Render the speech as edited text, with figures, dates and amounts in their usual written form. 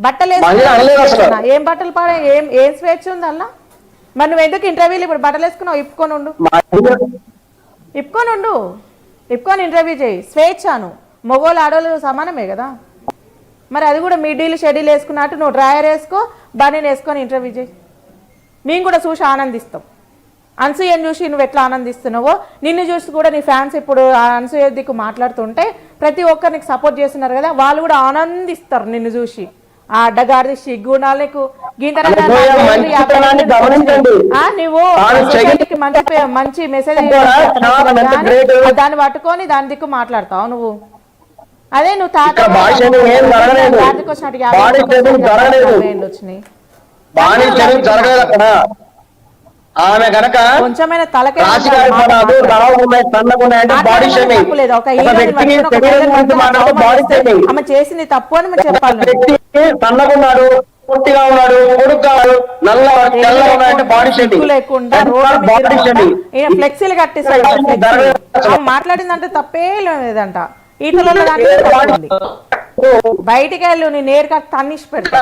బట్టలు ఏం బట్టలు పాడే ఏం స్వేచ్ఛ ఉంది అలా? మరి నువ్వు ఎందుకు ఇంటర్వ్యూలు ఇప్పుడు బట్టలు వేసుకున్నావు? ఇప్పుకొని ఇంటర్వ్యూ చేయి. స్వేచ్ఛను మగవాళ్ళు ఆడవాళ్ళు సమానమే కదా. మరి అది కూడా మిడ్డీలు షెడ్యూల్ వేసుకున్నట్టు నువ్వు డ్రాయర్ వేసుకో, బనీని వేసుకొని ఇంటర్వ్యూ చేయి. మేము కూడా చూసి ఆనందిస్తాం. అనసూయని చూసి నువ్వు ఎట్లా ఆనందిస్తున్నావో నిన్ను చూసి కూడా నీ ఫ్యాన్స్ ఇప్పుడు అనసూయ దిక్కు మాట్లాడుతుంటే ప్రతి ఒక్కరికి సపోర్ట్ చేస్తున్నారు కదా, వాళ్ళు కూడా ఆనందిస్తారు నిన్ను చూసి. ఆ అడ్డగాడిది సిగ్గుణాలు నీకు నువ్వు మంచి మెసేజ్ దాన్ని పట్టుకొని దాని దిక్కు మాట్లాడతావు నువ్వు. అదే నువ్వు తాత వచ్చినాయి ఆమె కనుక కొంచెమైనా తలకే ఆమె చేసింది తప్పు అని మీరు చెప్పాలి. సన్నగున్నాడు, పొట్టిగా ఉన్నాడు, పొడుగ్గా నల్ల తెల్లగా ఉన్నాడంటే బాడీ షేమింగ్ లేకుండా ఫ్లెక్సీలు కట్టిస్తాడు. మాట్లాడిందంటే తప్పే లేదంట. ఈటలలో బయటికి వెళ్ళు, నీ నేరుగా తన్నిసి పెడతా.